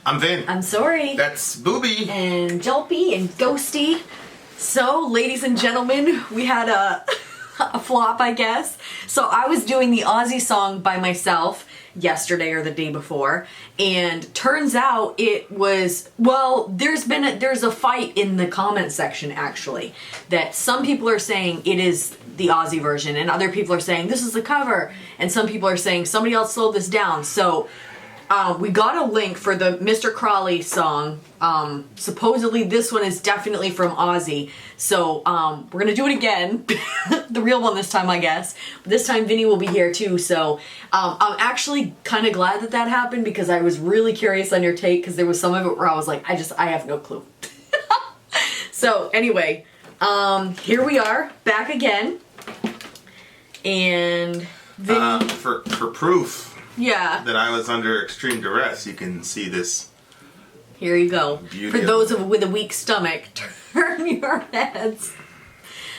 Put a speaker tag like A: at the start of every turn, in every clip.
A: I'm Vin.
B: I'm Sori.
A: That's Booby.
B: And Jelpy and Ghosty. So, ladies and gentlemen, we had a flop, I guess. So I was doing the Ozzy song by myself yesterday or the day before, and turns out it was, well, there's a fight in the comment section actually, that some people are saying it is the Ozzy version and other people are saying this is the cover, and some people are saying somebody else slowed this down. So we got a link for the Mr. Crowley song. Supposedly this one is definitely from Ozzy. So we're gonna do it again. The real one this time, I guess. This time Vinny will be here too. So I'm actually kind of glad that happened, because I was really curious on your take, because there was some of it where I was like, I have no clue. So anyway, here we are back again. And Vinny,
A: for proof.
B: Yeah.
A: That I was under extreme duress, you can see this.
B: Here you go. For those with a weak stomach, turn your heads.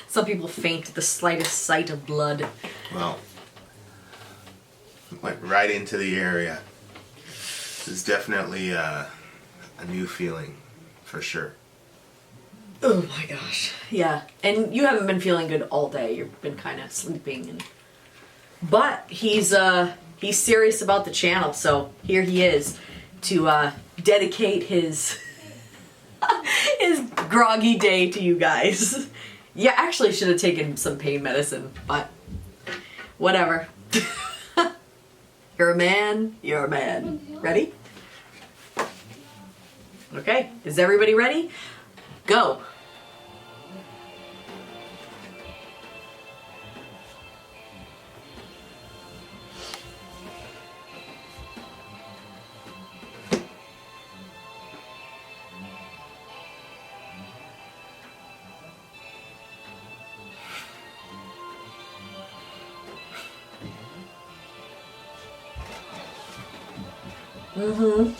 B: Some people faint at the slightest sight of blood.
A: Well, went right into the area. This is definitely a new feeling, for sure.
B: Oh my gosh. Yeah. And you haven't been feeling good all day. You've been kind of sleeping. But he's serious about the channel, so here he is to dedicate his his groggy day to you guys. Yeah, actually should have taken some pain medicine, but whatever. You're a man, you're a man. Ready? Okay, is everybody ready? Go. Mm-hmm.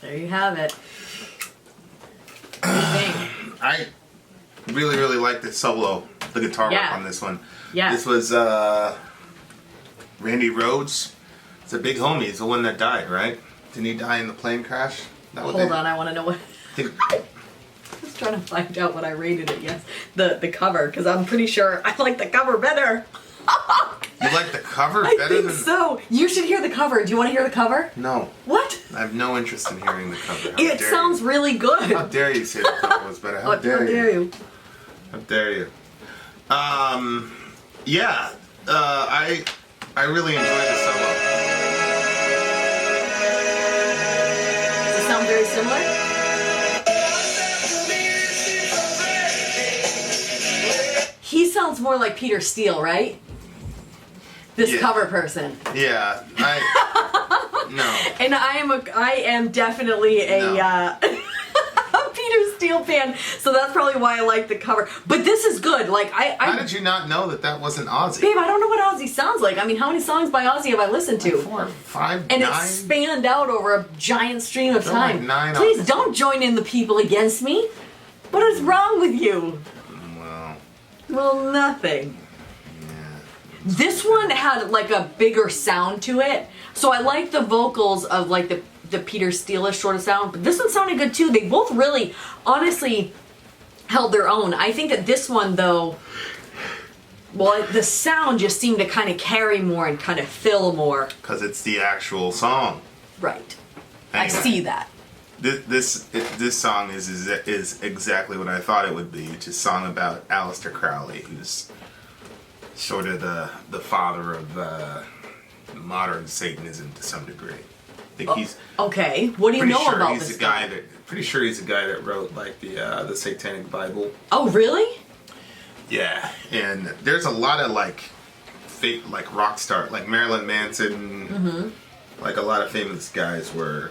B: There you have it. What do you think?
A: I really, really like the solo, the guitar work on this one.
B: Yeah.
A: This was Randy Rhoads. It's a big homie. He's the one that died, right? Didn't he die in the plane crash?
B: Hold on, I want to know what... I was trying to find out what I rated it, yes. The cover, because I'm pretty sure I like the cover better.
A: You like the cover
B: I
A: better
B: think
A: than...
B: so. You should hear the cover. Do you want to hear the cover?
A: No.
B: What?
A: I have no interest in hearing the cover.
B: It sounds really good.
A: How dare you say the cover was better? How dare you? How dare you? Yeah. I really enjoyed the solo.
B: Does it sound very similar? He sounds more like Peter Steele, right? This cover person.
A: Yeah, no.
B: And I am definitely a Peter Steele fan, so that's probably why I like the cover. But this is good. Like
A: How did you not know that wasn't Ozzy?
B: Babe, I don't know what Ozzy sounds like. I mean, how many songs by Ozzy have I listened to?
A: Like 4, 5,
B: and
A: 9?
B: it spanned out over a giant stream of time.
A: Like 9
B: Please don't join in the people against me. What is wrong with you? Well, nothing. This one had like a bigger sound to it, so I like the vocals of like the Peter Steele-ish sort of sound, but this one sounded good too. They both really, honestly, held their own. I think that this one though, well, the sound just seemed to kind of carry more and kind of fill more.
A: Because it's the actual song.
B: Right.
A: Anyway,
B: I see that.
A: This song is exactly what I thought it would be. It's a song about Aleister Crowley, who's sort of the father of modern Satanism to some degree. I think he's
B: okay. What do you know about this guy?
A: Pretty sure he's the guy that wrote like the Satanic Bible.
B: Oh, really?
A: Yeah, and there's a lot of like fake like rock star, like Marilyn Manson, like a lot of famous guys were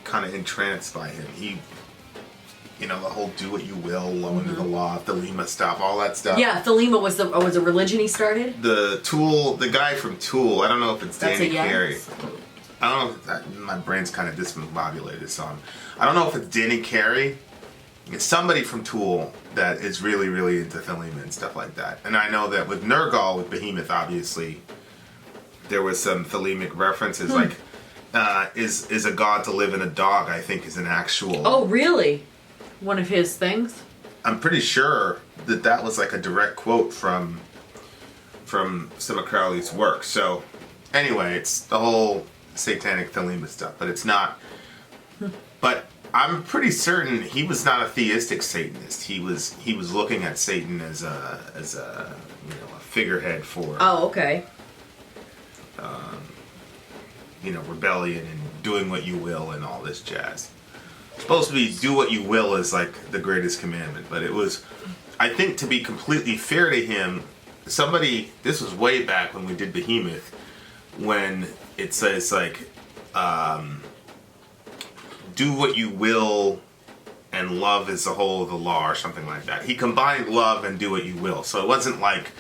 A: kind of entranced by him. He, the whole "do what you will," "low under the law," Thelema stuff, all that stuff.
B: Yeah, Thelema was a religion he started.
A: The guy from Tool. I don't know if it's Danny Carey. I don't know. My brain's kind of discombobulated, so I don't know if it's Danny Carey. It's somebody from Tool that is really, really into Thelema and stuff like that. And I know that with Nergal, with Behemoth, obviously, there was some Thelemic references, like is a god to live in a dog, I think is an actual...
B: Oh, really? One of his things?
A: I'm pretty sure that was like a direct quote from some of Crowley's work. So, anyway, it's the whole satanic Thelema stuff, but it's not... But I'm pretty certain he was not a theistic Satanist. He was looking at Satan as a a figurehead for...
B: Oh, okay.
A: Rebellion and doing what you will and all this jazz. It's supposed to be do what you will is like the greatest commandment, but it was, I think, to be completely fair to him, this was way back when we did Behemoth, when it says like, do what you will and love is the whole of the law or something like that. He combined love and do what you will. So it wasn't like,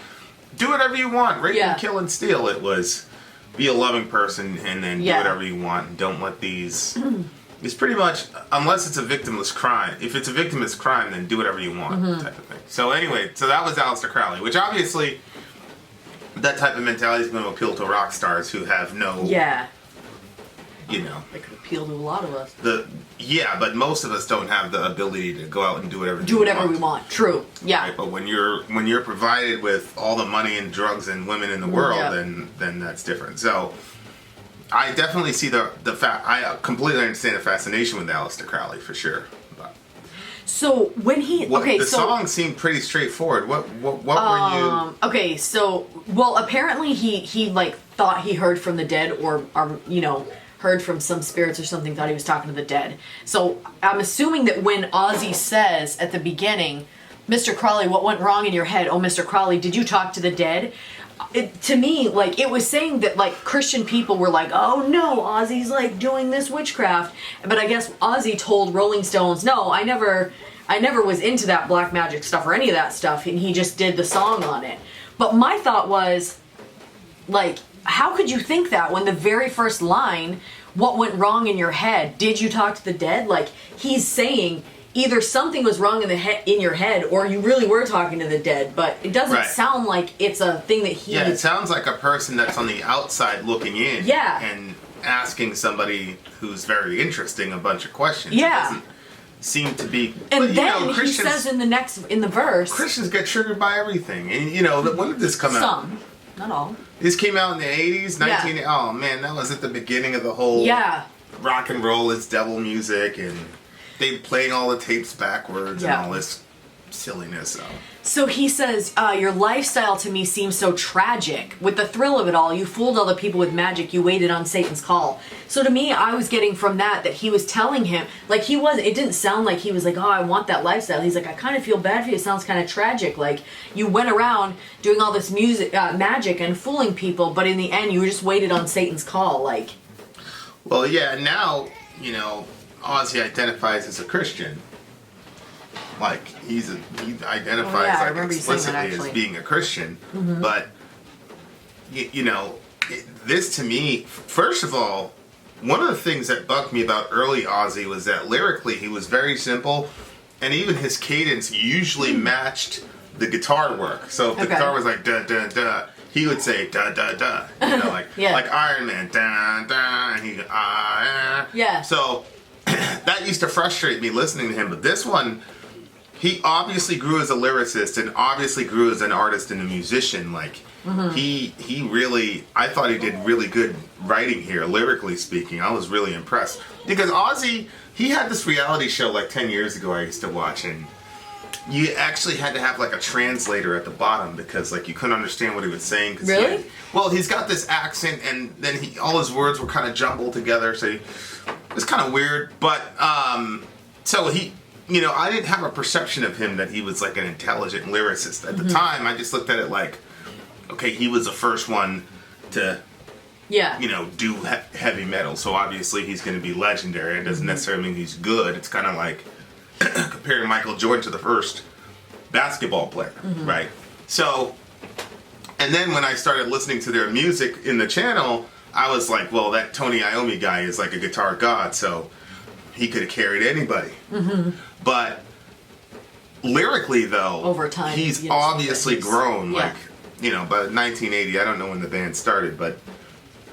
A: do whatever you want, rape and kill and steal. It was, be a loving person and then do whatever you want and don't let these... It's pretty much, unless it's a victimless crime. If it's a victimless crime, then do whatever you want, type of thing. So anyway, that was Aleister Crowley, which obviously, that type of mentality is going to appeal to rock stars who have no...
B: Yeah.
A: They
B: could appeal to a lot of us.
A: But most of us don't have the ability to go out and do whatever
B: we want. True. Yeah.
A: Right? But when you're provided with all the money and drugs and women in the world, then that's different. So I definitely see I completely understand the fascination with Aleister Crowley for sure. But
B: so when the
A: song seemed pretty straightforward. What were you?
B: Okay, so apparently he like thought he heard from the dead or heard from some spirits or something, thought he was talking to the dead. So I'm assuming that when Ozzy says at the beginning, "Mr. Crowley, what went wrong in your head? Oh, Mr. Crowley, did you talk to the dead?" To me, like, it was saying that, like, Christian people were like, "Oh no, Ozzy's like doing this witchcraft." But I guess Ozzy told Rolling Stones, "No, I never was into that black magic stuff or any of that stuff," and he just did the song on it. But my thought was, like, how could you think that when the very first line, what went wrong in your head? Did you talk to the dead? Like, he's saying either something was wrong in your head, or you really were talking to the dead, but it doesn't sound like it's a thing that he...
A: Yeah, it sounds like a person that's on the outside looking in.
B: Yeah.
A: And asking somebody who's very interesting a bunch of questions.
B: Yeah.
A: It doesn't seem to be...
B: And but, then he says in the verse...
A: Christians get triggered by everything. And, when did this come out?
B: Some. Not all.
A: This came out in the 80s? Oh, man, that was at the beginning of the whole...
B: Yeah.
A: Rock and roll is devil music, and they playing all the tapes backwards and all this silliness.
B: So he says, your lifestyle to me seems so tragic. With the thrill of it all, you fooled all the people with magic. You waited on Satan's call. So to me, I was getting from that he was telling him, like it didn't sound like he was like, oh, I want that lifestyle. He's like, I kind of feel bad for you. It sounds kind of tragic. Like, you went around doing all this magic and fooling people, but in the end, you just waited on Satan's call. Like,
A: well, yeah, now, Ozzy identifies as a Christian. Like, he identifies explicitly as being a Christian. Mm-hmm. But, this to me, first of all, one of the things that bugged me about early Ozzy was that lyrically he was very simple, and even his cadence usually matched the guitar work. So if the guitar was like da da da, he would say da da da, like Iron Man, da da, and he'd go yeah. So that used to frustrate me listening to him, but this one, he obviously grew as a lyricist and obviously grew as an artist and a musician. Like, he really, I thought he did really good writing here, lyrically speaking. I was really impressed. Because Ozzy, he had this reality show like 10 years ago I used to watch, and you actually had to have like a translator at the bottom because like you couldn't understand what he was saying.
B: Really?
A: He's got this accent, and then all his words were kind of jumbled together, so it's kind of weird. But, so he... I didn't have a perception of him that he was like an intelligent lyricist. At the time, I just looked at it like, okay, he was the first one to, do heavy metal. So obviously he's going to be legendary. It doesn't necessarily mean he's good. It's kind of like comparing Michael Jordan to the first basketball player, right? So, and then when I started listening to their music in the channel, I was like, well, that Tony Iommi guy is like a guitar god, so he could have carried anybody. But lyrically, though, over time, he's obviously grown. Like, by 1980, I don't know when the band started, but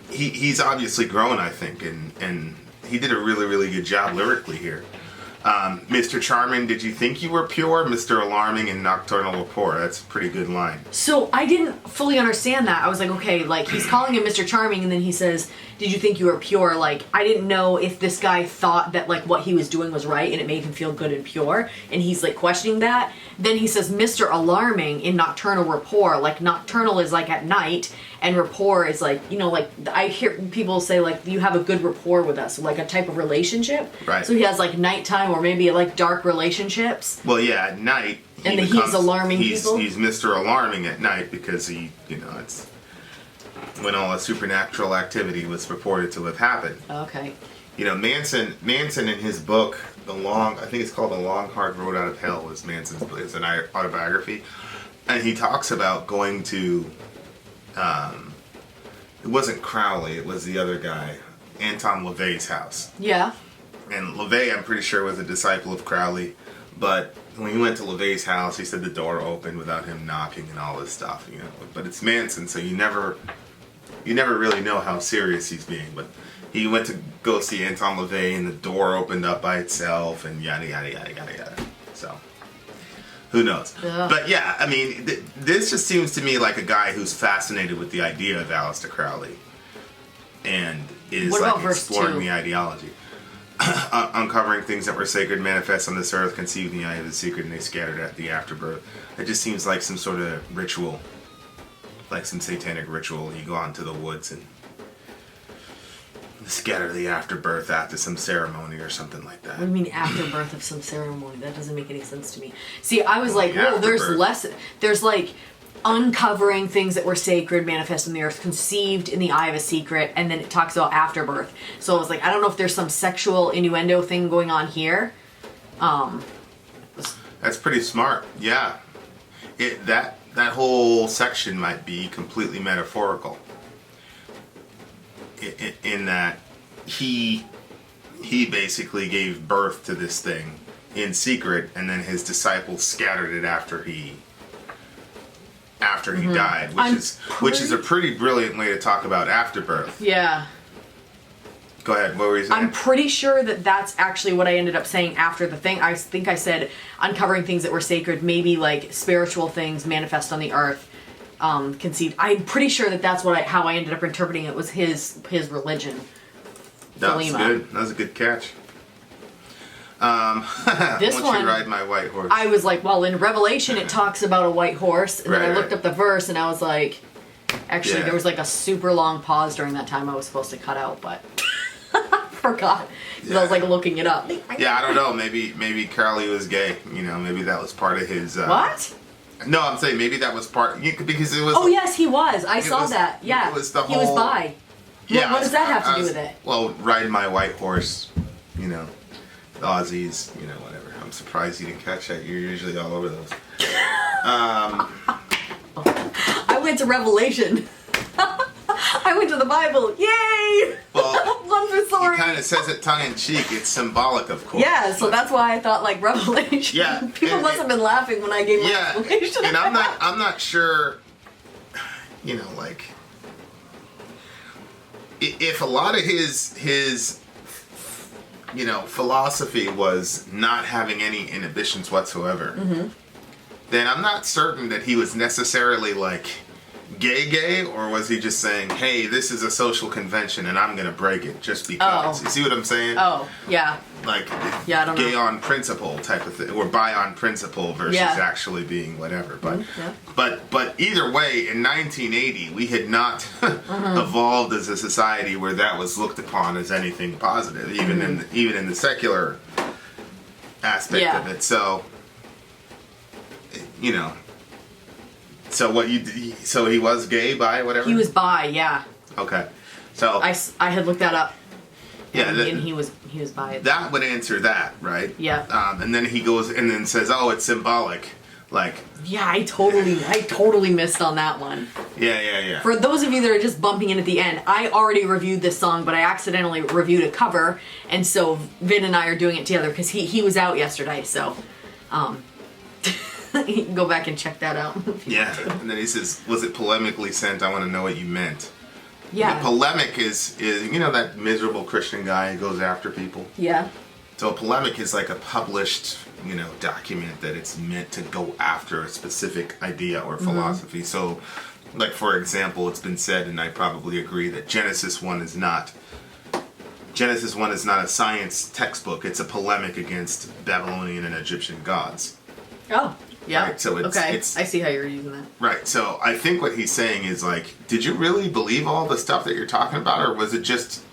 A: he's obviously grown, I think, and he did a really, really good job lyrically here. Mr. Charming, did you think you were pure? Mr. Alarming and Nocturnal Rapport. That's a pretty good line.
B: So I didn't fully understand that. I was like, okay, like he's calling him Mr. Charming, and then he says, did you think you were pure? Like, I didn't know if this guy thought that like what he was doing was right and it made him feel good and pure, and he's like questioning that. Then he says Mr. Alarming in Nocturnal Rapport. Like, nocturnal is like at night, and rapport is like, like I hear people say like you have a good rapport with us, like a type of relationship.
A: Right.
B: So he has like nighttime or maybe like dark relationships.
A: Well, yeah, at night.
B: He's alarming people.
A: He's Mr. Alarming at night because he, it's when all the supernatural activity was reported to have happened.
B: Okay.
A: Manson in his book, I think it's called The Long Hard Road Out of Hell, is Manson's an autobiography, and he talks about going to, it wasn't Crowley, it was the other guy, Anton LaVey's house.
B: Yeah.
A: And LaVey, I'm pretty sure, was a disciple of Crowley, but when he went to LaVey's house, he said the door opened without him knocking and all this stuff, But it's Manson, so you never really know how serious he's being. But he went to go see Anton LaVey, and the door opened up by itself, and yada yada yada yada yada. So, who knows? Ugh. But yeah, I mean, this just seems to me like a guy who's fascinated with the idea of Aleister Crowley, and is like exploring the ideology. Uncovering things that were sacred manifest on this earth, conceived in the eye of the secret, and they scattered at the afterbirth. It just seems like some sort of ritual, like some satanic ritual. You go out into the woods and scatter the afterbirth after some ceremony or something like that.
B: What do you mean afterbirth of some ceremony? That doesn't make any sense to me. See, I was like, well, there's like uncovering things that were sacred, manifest in the earth, conceived in the eye of a secret, and then it talks about afterbirth. So I was like, I don't know if there's some sexual innuendo thing going on here.
A: That's pretty smart. Yeah. That whole section might be completely metaphorical. in that he basically gave birth to this thing in secret, and then his disciples scattered it after he died, which is a pretty brilliant way to talk about afterbirth.
B: Yeah.
A: Go ahead. What were you saying?
B: I'm pretty sure that that's actually what I ended up saying after the thing. I think I said uncovering things that were sacred, maybe like spiritual things manifest on the earth, conceived. I'm pretty sure that that's how I ended up interpreting it, was his religion.
A: That's good. That was a good catch.
B: This
A: once
B: one,
A: you ride my white horse.
B: I was like, well, in Revelation it talks about a white horse, and then I looked up the verse, and I was like, actually, there was like a super long pause during that time I was supposed to cut out, but forgot. Because I was like looking it up.
A: Yeah, I don't know. Maybe Crowley was gay. You know, maybe that was part of his.
B: What?
A: No, I'm saying maybe that was part because it was.
B: Oh yes, he was. I saw that. Yeah,
A: it was the
B: he was bi.
A: Yeah.
B: What does that have to do with it?
A: Well, riding my white horse, you know, the Aussies, you know, whatever. I'm surprised you didn't catch that. You're usually all over those.
B: I went to Revelation. I went to the Bible. Yay!
A: Well,
B: one for Sori.
A: He kind of says it tongue in cheek. It's symbolic, of course.
B: Yeah, so that's why I thought like Revelation.
A: Yeah,
B: people must have been laughing when I gave my Revelation.
A: And I'm not sure. You know, like if a lot of his you know philosophy was not having any inhibitions whatsoever, then I'm not certain that he was necessarily like gay, or was he just saying, hey, this is a social convention and I'm gonna break it just because? You see what I'm saying?
B: Oh, yeah.
A: Like,
B: I don't
A: gay
B: know.
A: on principle type of thing, or bi on principle versus actually being whatever. But but either way, in 1980, we had not evolved as a society where that was looked upon as anything positive, even in the secular aspect of it. So, you know. So so he was gay, bi, whatever?
B: He was bi, yeah.
A: Okay. So
B: I had looked that up.
A: Yeah,
B: and he was bi.
A: That would answer that, right?
B: Yeah.
A: And then he goes and then says, "Oh, it's symbolic." Like.
B: Yeah, I totally missed on that one.
A: Yeah.
B: For those of you that are just bumping in at the end, I already reviewed this song, but I accidentally reviewed a cover, and so Vin and I are doing it together because he was out yesterday, so you can go back and check that out.
A: Yeah, and then he says, "Was it polemically sent? I want to know what you meant."
B: Yeah.
A: The polemic is you know that miserable Christian guy who goes after people.
B: Yeah.
A: So a polemic is like a published, you know, document that it's meant to go after a specific idea or philosophy. So, like for example, it's been said, and I probably agree, that Genesis 1 is not a science textbook. It's a polemic against Babylonian and Egyptian gods.
B: Oh. Yeah.
A: Right, so
B: I see how you're using that.
A: Right. So I think what he's saying is like, did you really believe all the stuff that you're talking about, or was it just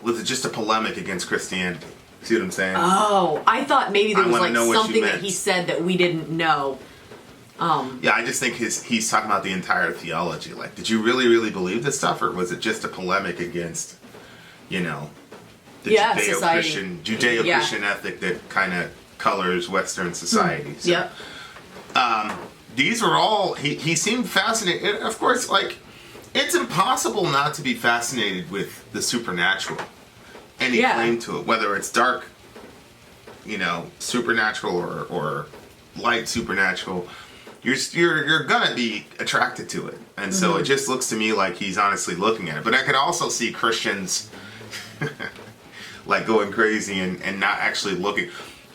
A: a polemic against Christianity? See what I'm saying?
B: Oh, I thought maybe there was like something that he said that we didn't know.
A: Yeah, I just think he's talking about the entire theology. Like, did you really believe this stuff, or was it just a polemic against, you know, the Judeo-Christian ethic that kind of colors Western society? So,
B: yep.
A: These were all, he seemed fascinated. And of course, like, it's impossible not to be fascinated with the supernatural. Any claim to it, whether it's dark, you know, supernatural or light supernatural, you're gonna be attracted to it. And so it just looks to me like he's honestly looking at it. But I could also see Christians like going crazy and not actually looking.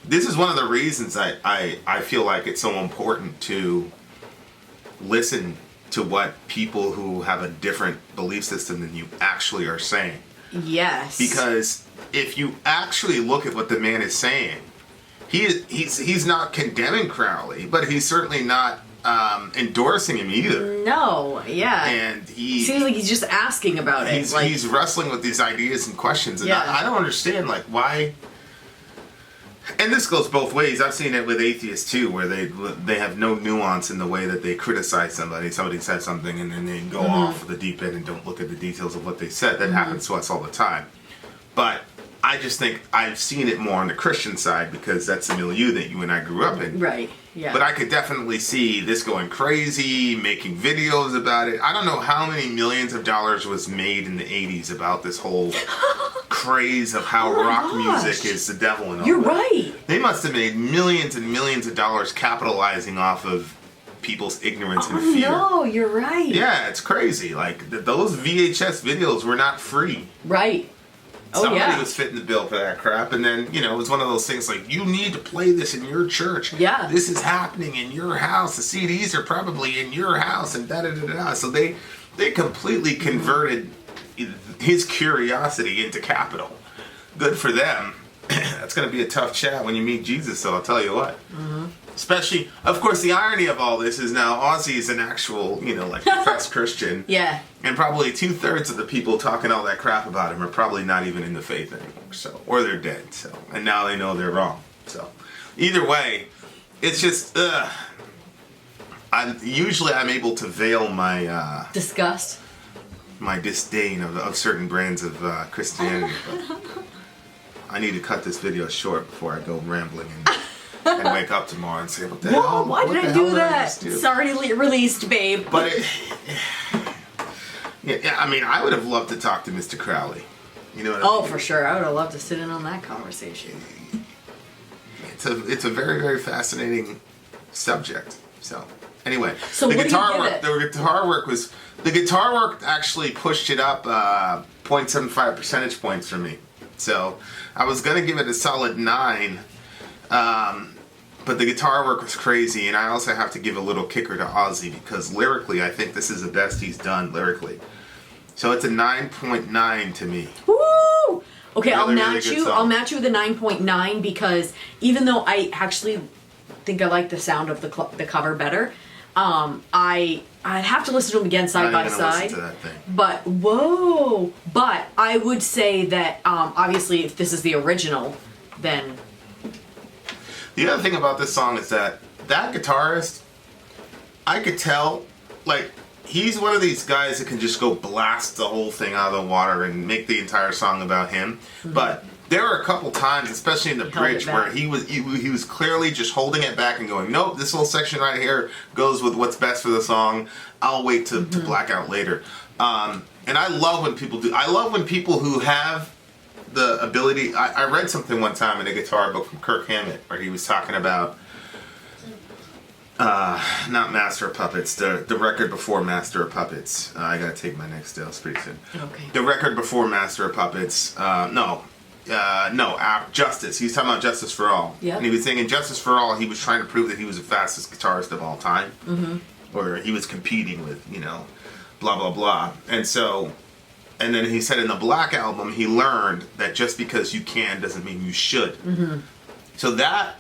A: This is one of the reasons I feel like it's so important to listen to what people who have a different belief system than you actually are saying.
B: Yes.
A: Because if you actually look at what the man is saying, he's not condemning Crowley, but he's certainly not endorsing him either.
B: No, yeah.
A: And he
B: seems like he's just asking about it.
A: He's wrestling with these ideas and questions, and I don't understand like why. And this goes both ways. I've seen it with atheists too, where they have no nuance in the way that they criticize somebody. Somebody says something, and then they go off the deep end and don't look at the details of what they said. That happens to us all the time. But I just think I've seen it more on the Christian side because that's the milieu that you and I grew up in.
B: Right, yeah.
A: But I could definitely see this going crazy, making videos about it. I don't know how many millions of dollars was made in the 80s about this whole craze of how rock music is the devil and all
B: You're
A: that.
B: right.
A: They must have made millions and millions of dollars capitalizing off of people's ignorance and fear.
B: No, you're right.
A: Yeah, it's crazy. Like, those VHS videos were not free.
B: Right.
A: Somebody was fitting the bill for that crap, and then, you know, it was one of those things like, you need to play this in your church.
B: Yeah. This
A: is happening in your house. The CDs are probably in your house, and da-da-da-da. So they completely converted his curiosity into capital. Good for them. That's going to be a tough chat when you meet Jesus, so I'll tell you what. Mm-hmm. Especially, of course, the irony of all this is now Ozzy is an actual, you know, like, professed Christian.
B: Yeah.
A: And probably 2/3 of the people talking all that crap about him are probably not even in the faith anymore. So, or they're dead. So, and now they know they're wrong. So, either way, it's just, I'm able to veil my
B: disgust,
A: my disdain of certain brands of Christianity. But I need to cut this video short before I go rambling and wake up tomorrow and say, what the hell?
B: Why did I do that? Sorry, released, babe.
A: But yeah, I mean, I would have loved to talk to Mr. Crowley. You know what I mean?
B: For sure. I would have loved to sit in on that conversation.
A: It's a very, very fascinating subject. So, anyway.
B: So
A: the guitar work actually pushed it up 0.75 percentage points for me. So, I was going to give it a solid 9. But the guitar work was crazy, and I also have to give a little kicker to Ozzy because lyrically, I think this is the best he's done lyrically. So it's a 9.9 to me.
B: Woo! Okay,
A: Really,
B: I'll match you with a 9.9 because even though I actually think I like the sound of the cover better, I'd have to listen to them again side by side.
A: Listen to that thing.
B: But I would say that obviously if this is the original, then.
A: The other thing about this song is that guitarist, I could tell, like, he's one of these guys that can just go blast the whole thing out of the water and make the entire song about him. Mm-hmm. But there were a couple times, especially in the bridge, where he was clearly just holding it back and going, nope, this little section right here goes with what's best for the song. I'll wait to black out later. And I love when people do. I love when people who have the ability. I read something one time in a guitar book from Kirk Hammett where he was talking about not Master of Puppets, the record before Master of Puppets. I gotta take my next dose pretty soon.
B: Okay.
A: The record before Master of Puppets. Justice. He was talking about Justice for All.
B: Yeah.
A: And he was saying in Justice for All, he was trying to prove that he was the fastest guitarist of all time. Mm-hmm. Or he was competing with, blah, blah, blah. And then he said in the Black Album, he learned that just because you can doesn't mean you should. Mm-hmm. So that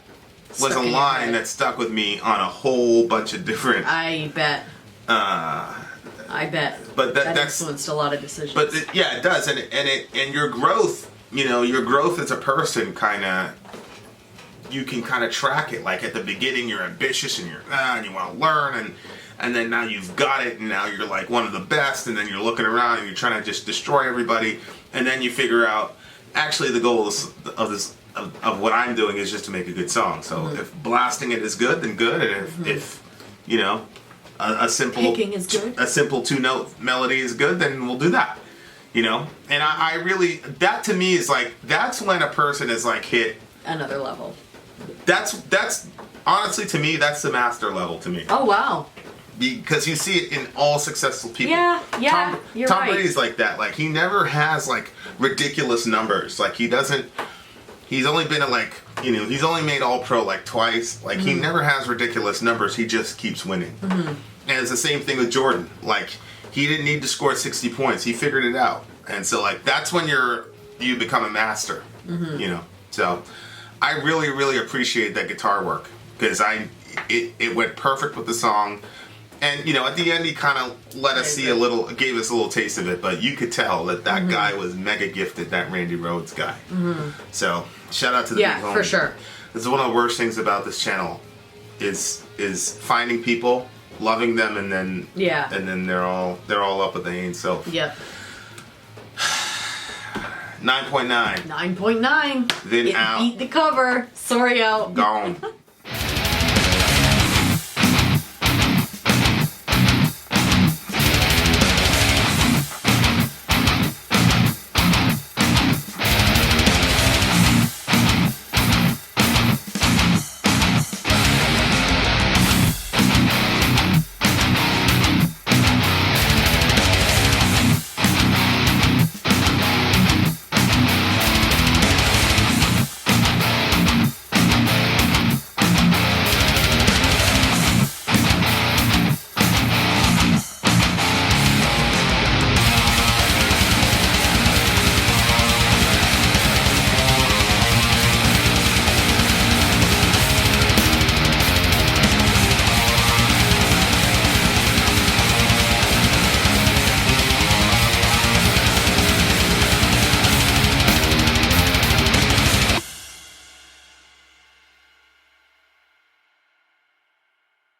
A: was a line that stuck with me on a whole bunch of different...
B: I bet. But that influenced a lot of decisions.
A: But it does. And your growth, your growth as a person you can kind of track it. Like at the beginning, you're ambitious and and you want to learn and then now you've got it, and now you're like one of the best, and then you're looking around and you're trying to just destroy everybody, and then you figure out, actually the goal of what I'm doing is just to make a good song. So if blasting it is good, then good, and if a simple
B: picking is good,
A: a simple 2-note melody is good, then we'll do that. And I really, that to me is like, that's when a person is like hit
B: another level.
A: That's honestly, to me, that's the master level to me.
B: Oh wow.
A: Because you see it in all successful people.
B: Yeah, you're
A: Tom
B: right.
A: Brady's like that. Like, he never has, like, ridiculous numbers. Like, he's only been he's only made All-Pro, like, twice. Like, he never has ridiculous numbers. He just keeps winning. Mm-hmm. And it's the same thing with Jordan. Like, he didn't need to score 60 points. He figured it out. And so, like, that's when you become a master. Mm-hmm. So, I really, really appreciate that guitar work. Because it went perfect with the song. And, at the end, he kind of gave us a little taste of it, but you could tell that guy was mega gifted, that Randy Rhoads guy. Mm-hmm. So, shout out to the big homie.
B: Yeah, for sure.
A: This is one of the worst things about this channel, is finding people, loving them, and then they're all up with the ain't self.
B: Yep.
A: 9.9.
B: 9.9.
A: Vin
B: it
A: out.
B: Beat the cover. Sorry out.
A: Gone.